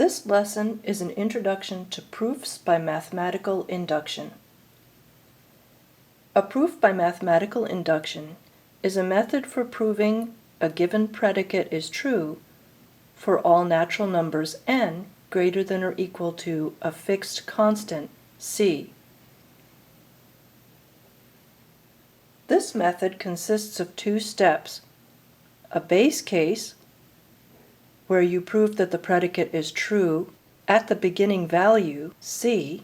This lesson is an introduction to proofs by mathematical induction. A proof by mathematical induction is a method for proving a given predicate is true for all natural numbers n greater than or equal to a fixed constant c. This method consists of two steps: a base case, where you prove that the predicate is true at the beginning value, c,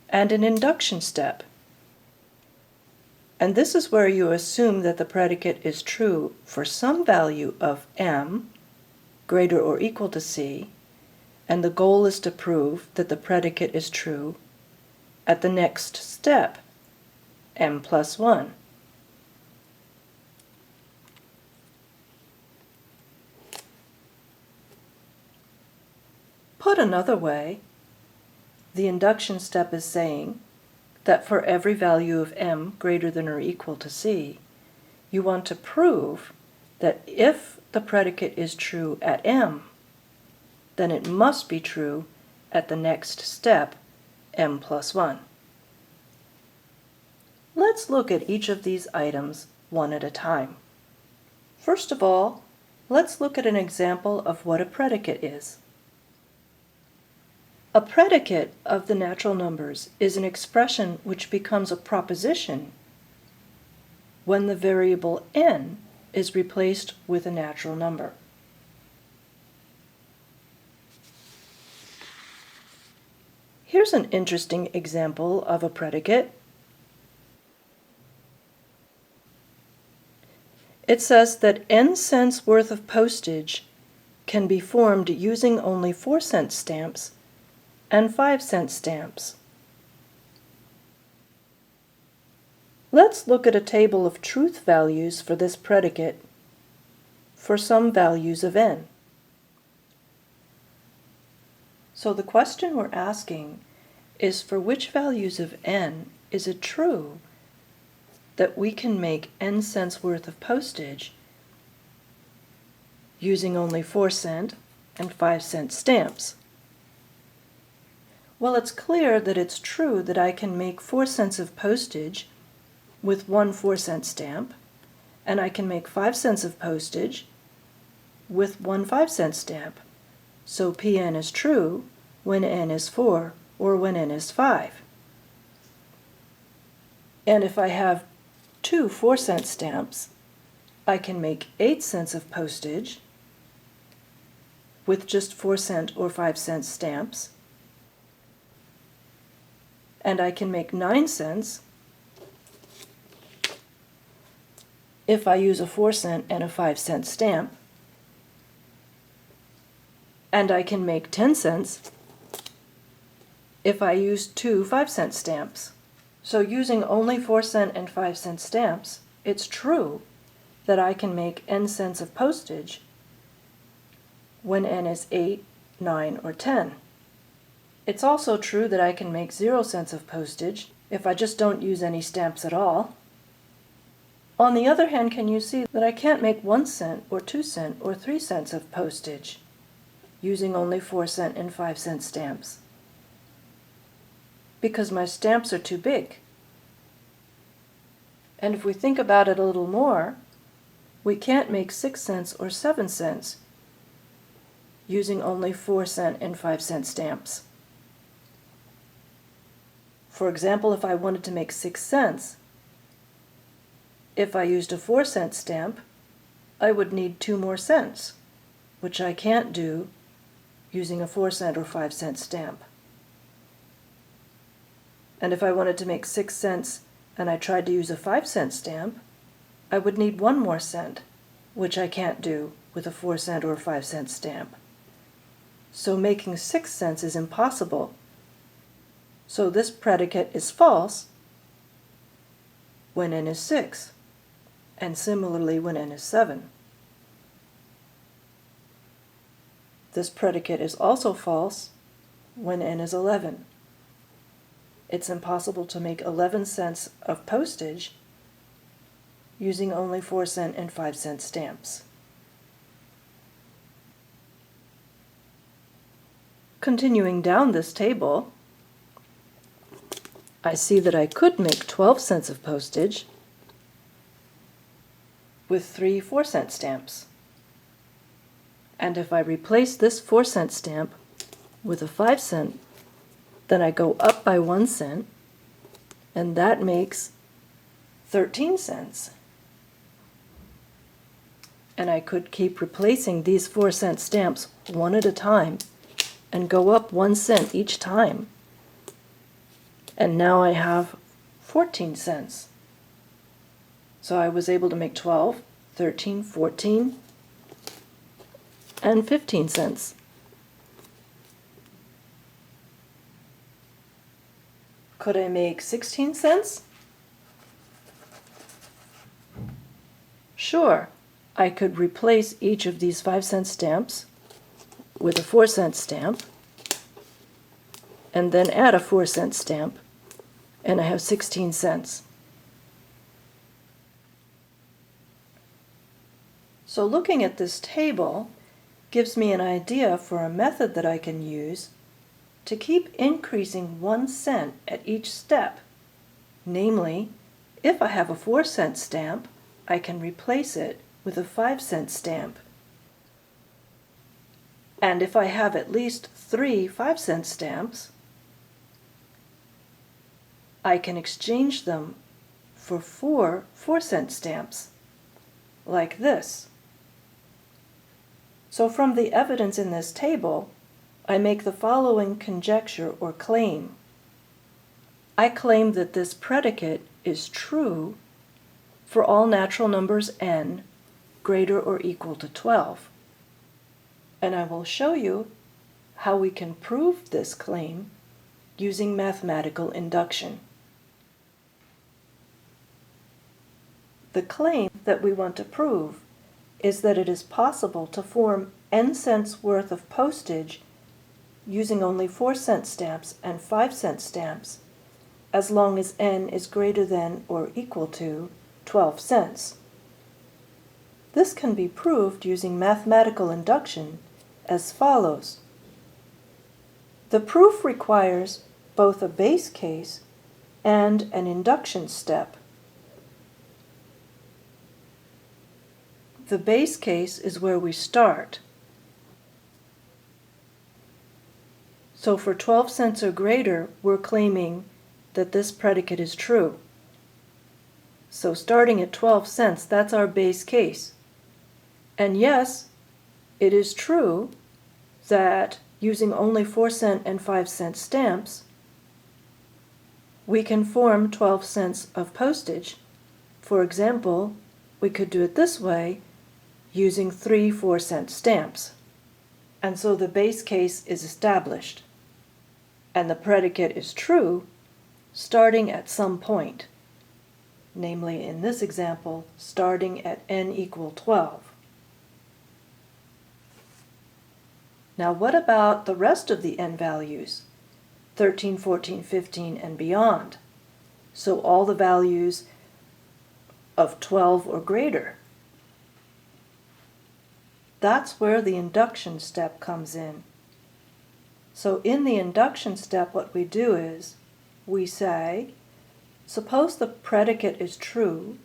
and an induction step. And this is where you assume that the predicate is true for some value of m greater or equal to c, and the goal is to prove that the predicate is true at the next step, m plus 1. Put another way, the induction step is saying that for every value of m greater than or equal to c, you want to prove that if the predicate is true at m, then it must be true at the next step, m plus 1. Let's look at each of these items one at a time. First of all, let's look at an example of what a predicate is. A predicate of the natural numbers is an expression which becomes a proposition when the variable n is replaced with a natural number. Here's an interesting example of a predicate. It says that n cents worth of postage can be formed using only 4-cent stamps and 5-cent stamps. Let's look at a table of truth values for this predicate for some values of n. So the question we're asking is, for which values of n is it true that we can make n cents worth of postage using only 4-cent and 5-cent stamps? Well, it's clear that it's true that I can make 4 cents of postage with one 4-cent stamp, and I can make 5 cents of postage with one 5-cent stamp. So Pn is true when n is 4 or when n is 5. And if I have two 4-cent stamps, I can make 8 cents of postage with just 4-cent or 5-cent stamps, and I can make 9 cents if I use a 4-cent and a 5-cent stamp, and I can make 10 cents if I use two 5-cent stamps. So using only 4-cent and 5-cent stamps, it's true that I can make n cents of postage when n is 8, 9, or 10. It's also true that I can make 0 cents of postage if I just don't use any stamps at all. On the other hand, can you see that I can't make 1 cent or 2 cent or 3 cents of postage using only 4-cent and 5-cent stamps? Because my stamps are too big. And if we think about it a little more, we can't make 6 cents or 7 cents using only 4-cent and 5-cent stamps. For example, if I wanted to make 6 cents, if I used a 4-cent stamp, I would need 2 more cents, which I can't do using a 4-cent or 5-cent stamp. And if I wanted to make 6 cents and I tried to use a 5-cent stamp, I would need 1 more cent, which I can't do with a 4-cent or 5-cent stamp. So making 6 cents is impossible. So this predicate is false when n is 6, and similarly when n is 7. This predicate is also false when n is 11. It's impossible to make 11 cents of postage using only 4-cent and 5-cent stamps. Continuing down this table, I see that I could make 12 cents of postage with 3 4-cent stamps. And if I replace this 4-cent stamp with a 5-cent, then I go up by 1 cent, and that makes 13 cents. And I could keep replacing these 4-cent stamps one at a time and go up 1 cent each time. And now I have 14 cents. So I was able to make 12, 13, 14, and 15 cents. Could I make 16 cents? Sure, I could replace each of these 5-cent stamps with a 4-cent stamp, and then add a 4-cent stamp, and I have 16 cents. So looking at this table gives me an idea for a method that I can use to keep increasing 1 cent at each step. Namely, if I have a 4-cent stamp, I can replace it with a 5-cent stamp. And if I have at least 3 5-cent stamps, I can exchange them for 4 4-cent stamps, like this. So from the evidence in this table, I make the following conjecture or claim. I claim that this predicate is true for all natural numbers n greater or equal to 12. And I will show you how we can prove this claim using mathematical induction. The claim that we want to prove is that it is possible to form n cents worth of postage using only 4-cent stamps and 5-cent stamps, as long as n is greater than or equal to 12 cents. This can be proved using mathematical induction as follows. The proof requires both a base case and an induction step. The base case is where we start. So for 12 cents or greater, we're claiming that this predicate is true. So starting at 12 cents, that's our base case. And yes, it is true that using only 4-cent and 5-cent stamps, we can form 12 cents of postage. For example, we could do it this way, using 3 4-cent stamps. And so the base case is established. And the predicate is true starting at some point. Namely, in this example, starting at n equal 12. Now what about the rest of the n values? 13, 14, 15, and beyond. So all the values of 12 or greater. That's where the induction step comes in. So in the induction step, what we do is we say, suppose the predicate is true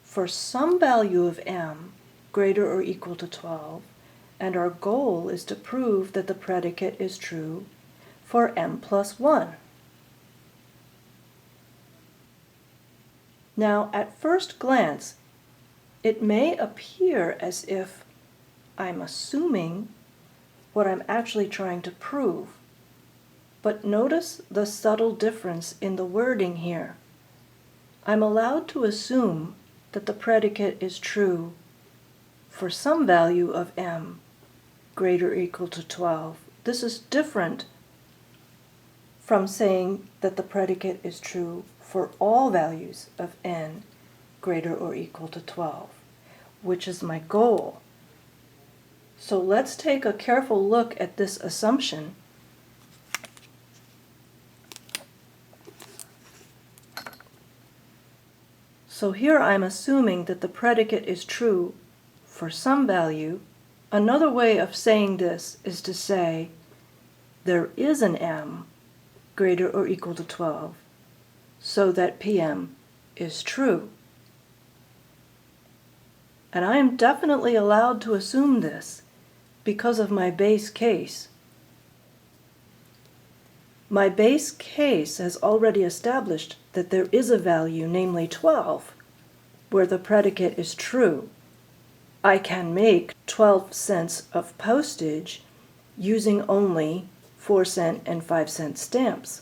for some value of m greater or equal to 12, and our goal is to prove that the predicate is true for m plus 1. Now, at first glance, it may appear as if I'm assuming what I'm actually trying to prove. But notice the subtle difference in the wording here. I'm allowed to assume that the predicate is true for some value of m greater or equal to 12. This is different from saying that the predicate is true for all values of n greater or equal to 12, which is my goal. So let's take a careful look at this assumption. So here I'm assuming that the predicate is true for some value. Another way of saying this is to say there is an m greater or equal to 12, so that PM is true. And I am definitely allowed to assume this because of my base case. My base case has already established that there is a value, namely 12, where the predicate is true. I can make 12 cents of postage using only 4-cent and 5-cent stamps.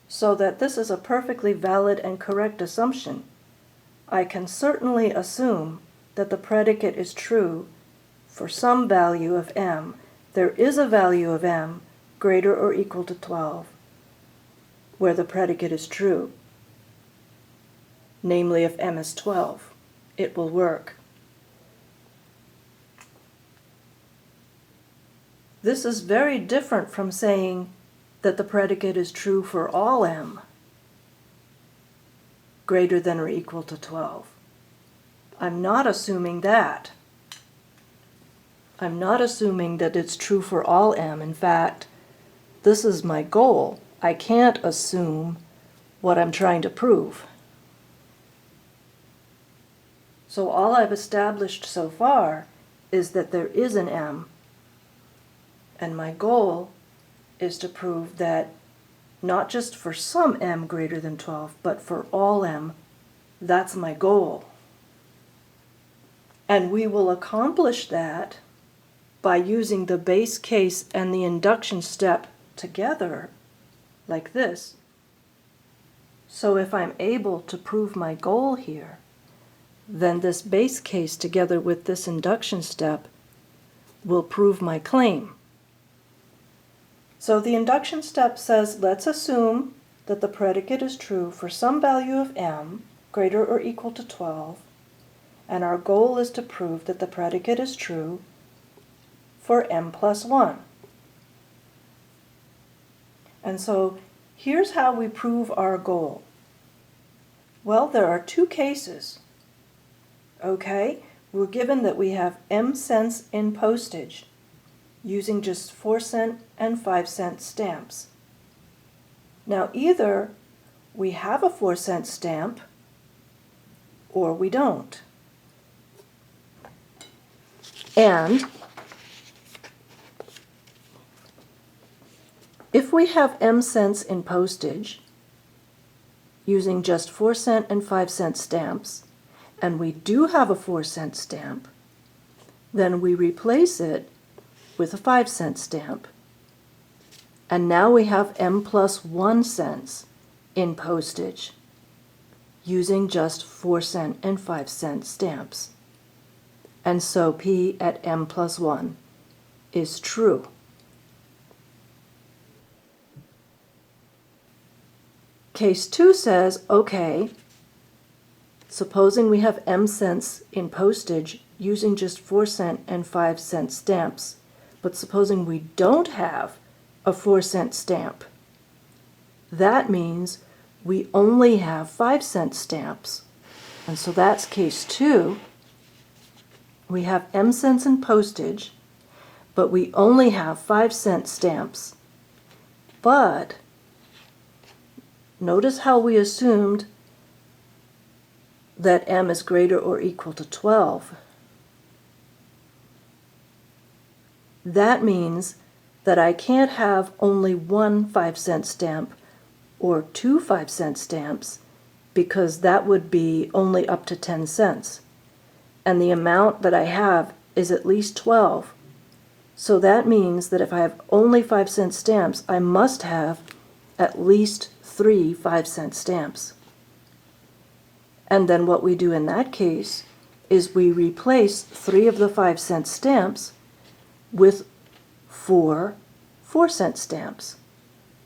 So that this is a perfectly valid and correct assumption. I can certainly assume that the predicate is true for some value of m. There is a value of m greater or equal to 12 where the predicate is true. Namely, if m is 12, it will work. This is very different from saying that the predicate is true for all m greater than or equal to 12. I'm not assuming that. I'm not assuming that it's true for all m. In fact, this is my goal. I can't assume what I'm trying to prove. So all I've established so far is that there is an m, and my goal is to prove that not just for some m greater than 12, but for all m. That's my goal. And we will accomplish that by using the base case and the induction step together, like this. So if I'm able to prove my goal here, then this base case together with this induction step will prove my claim. So the induction step says, let's assume that the predicate is true for some value of m greater or equal to 12, and our goal is to prove that the predicate is true for m plus 1. And so here's how we prove our goal. Well, there are two cases. Okay, we're given that we have m cents in postage using just 4-cent and 5-cent stamps. Now either we have a 4-cent stamp or we don't. And if we have m cents in postage using just 4-cent and 5-cent stamps, and we do have a 4-cent stamp, then we replace it with a 5-cent stamp. And now we have m plus 1 cents in postage using just 4-cent and 5-cent stamps. And so P at m plus 1 is true. Case 2 says, okay, supposing we have m cents in postage using just 4-cent and 5-cent stamps, but supposing we don't have a 4-cent stamp, that means we only have 5-cent stamps. And so that's case 2. We have m cents in postage, but we only have 5-cent stamps. But notice how we assumed that m is greater or equal to 12. That means that I can't have only one 5-cent stamp or two 5-cent stamps, because that would be only up to 10 cents. And the amount that I have is at least 12. So that means that if I have only 5-cent stamps, I must have at least 3 5-cent stamps. And then what we do in that case is we replace 3 of the 5-cent stamps with 4 4-cent stamps.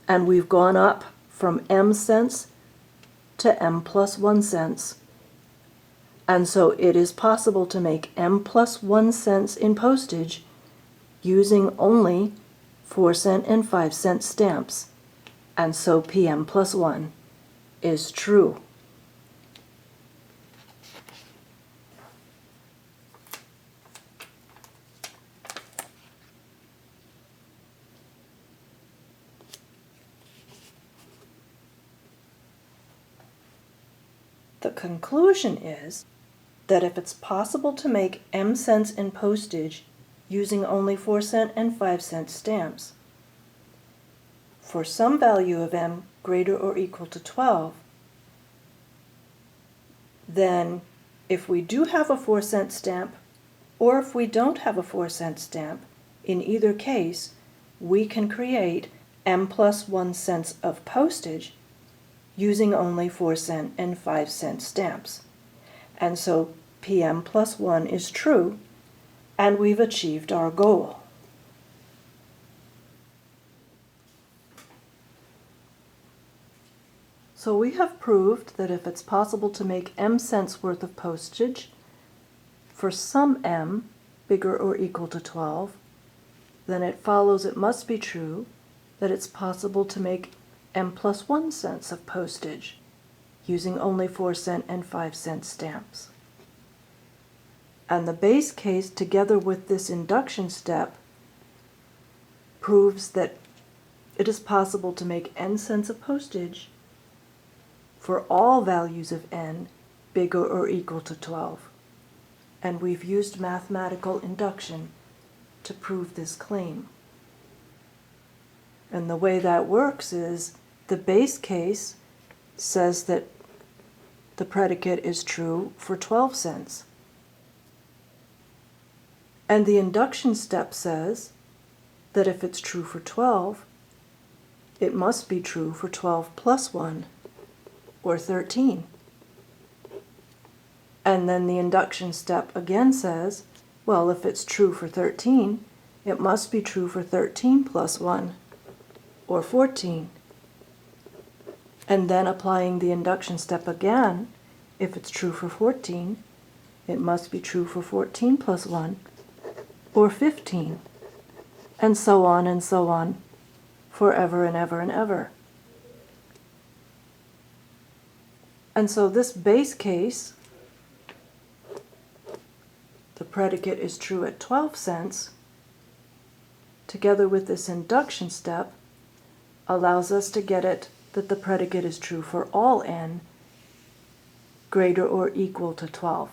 And we've gone up from m cents to m plus 1 cents. And so it is possible to make m plus 1 cents in postage using only 4-cent and 5-cent stamps. And so PM plus 1 is true. conclusion is that if it's possible to make m cents in postage using only 4-cent and 5-cent stamps, for some value of m greater or equal to 12, then if we do have a 4-cent stamp, or if we don't have a 4-cent stamp, in either case, we can create m plus 1 cents of postage using only 4-cent and 5-cent stamps. And so PM plus 1 is true, and we've achieved our goal. So we have proved that if it's possible to make m cents worth of postage for some m bigger or equal to 12, then it follows it must be true that it's possible to make m plus 1 cents of postage using only 4-cent and 5-cent stamps. And the base case, together with this induction step, proves that it is possible to make n cents of postage for all values of n bigger or equal to 12. And we've used mathematical induction to prove this claim. And the way that works is the base case says that the predicate is true for 12 cents. And the induction step says that if it's true for 12, it must be true for 12 plus 1, or 13. And then the induction step again says, well, if it's true for 13, it must be true for 13 plus 1, or 14. And then applying the induction step again, if it's true for 14, it must be true for 14 plus 1, or 15, and so on, forever and ever and ever. And so this base case, the predicate is true at 12 cents, together with this induction step, allows us to get it that the predicate is true for all n greater or equal to 12.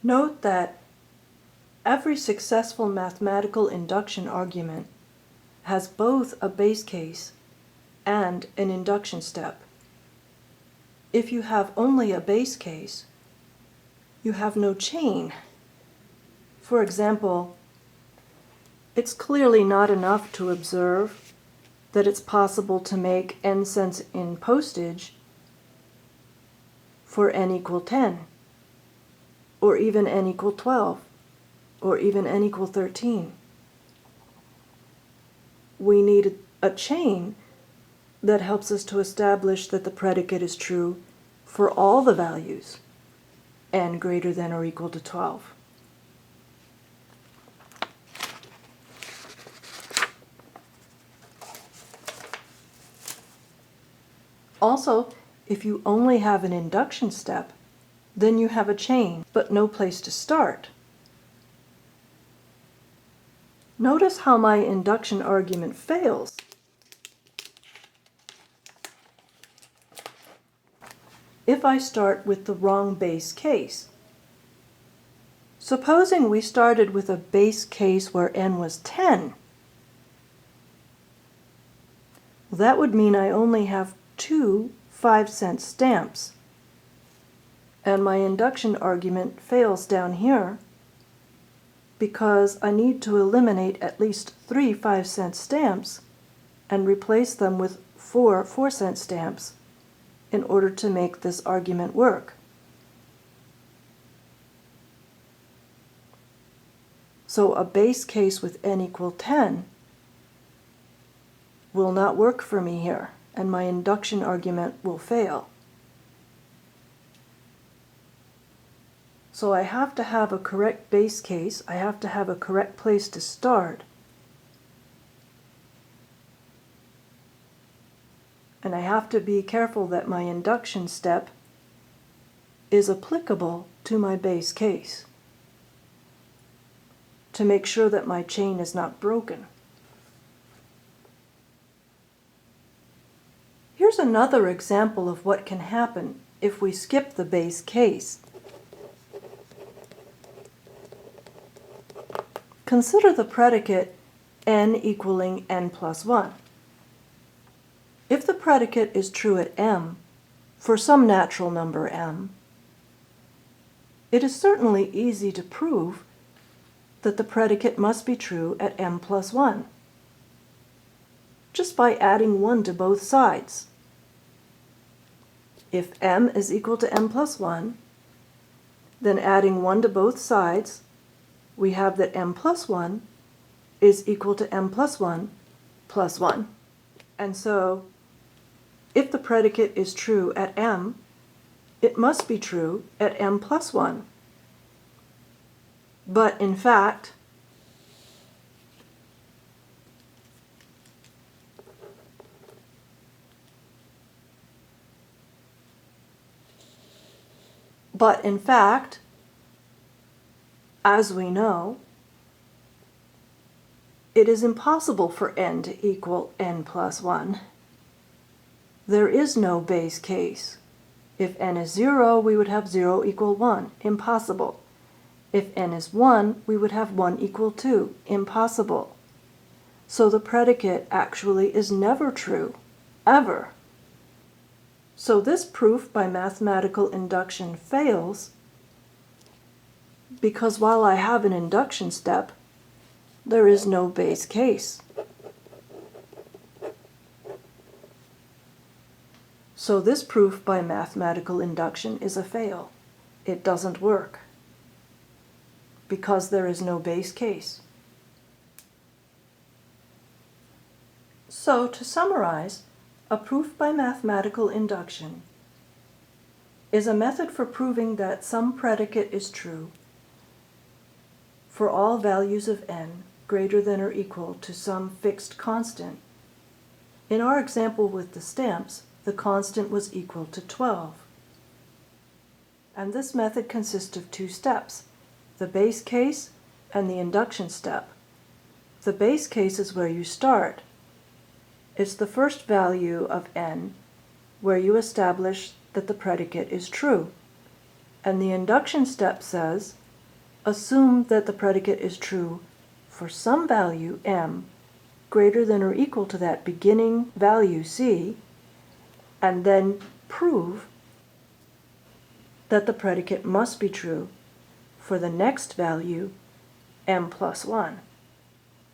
Note that every successful mathematical induction argument has both a base case and an induction step. If you have only a base case, you have no chain. For example, it's clearly not enough to observe that it's possible to make n cents in postage for n equal 10, or even n equal 12, or even n equal 13. We need a chain that helps us to establish that the predicate is true for all the values n greater than or equal to 12. Also, if you only have an induction step, then you have a chain, but no place to start. Notice how my induction argument fails. If I start with the wrong base case. Supposing we started with a base case where n was 10. That would mean I only have 2 5-cent stamps. And my induction argument fails down here because I need to eliminate at least 3 5-cent stamps and replace them with 4 4-cent stamps in order to make this argument work. So a base case with n equal 10 will not work for me here, and my induction argument will fail. So I have to have a correct base case, I have to have a correct place to start, and I have to be careful that my induction step is applicable to my base case to make sure that my chain is not broken. Here's another example of what can happen if we skip the base case. Consider the predicate n equaling n plus 1. If the predicate is true at m, for some natural number m, it is certainly easy to prove that the predicate must be true at m plus 1, just by adding 1 to both sides. If m is equal to m plus 1, then adding 1 to both sides, we have that m plus 1 is equal to m plus 1 plus 1. And so, if the predicate is true at m, it must be true at m plus 1. But in fact, as we know, it is impossible for n to equal n plus 1. There is no base case. If n is 0, we would have 0 equal 1. Impossible. If n is 1, we would have 1 equal 2. Impossible. So the predicate actually is never true, ever. So this proof by mathematical induction fails because while I have an induction step, there is no base case. So this proof by mathematical induction is a fail. It doesn't work because there is no base case. So to summarize, a proof by mathematical induction is a method for proving that some predicate is true for all values of n greater than or equal to some fixed constant. In our example with the stamps, the constant was equal to 12. And this method consists of two steps, the base case and the induction step. The base case is where you start. It's the first value of n where you establish that the predicate is true. And the induction step says, assume that the predicate is true for some value m greater than or equal to that beginning value c, and then prove that the predicate must be true for the next value m plus 1.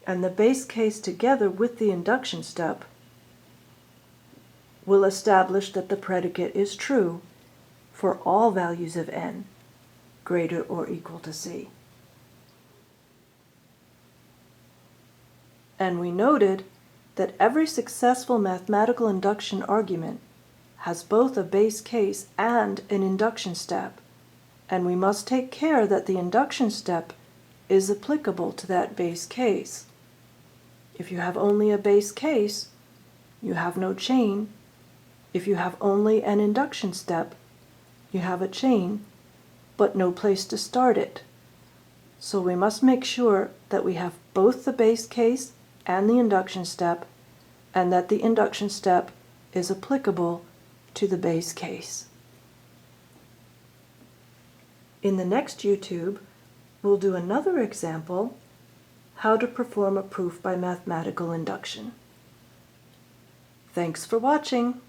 And the base case together with the induction step will establish that the predicate is true for all values of n greater or equal to c. And we noted that every successful mathematical induction argument has both a base case and an induction step, and we must take care that the induction step is applicable to that base case. If you have only a base case, you have no chain. If you have only an induction step, you have a chain, but no place to start it. So we must make sure that we have both the base case and the induction step, and that the induction step is applicable to the base case. In the next YouTube, we'll do another example, how to perform a proof by mathematical induction. Thanks for watching.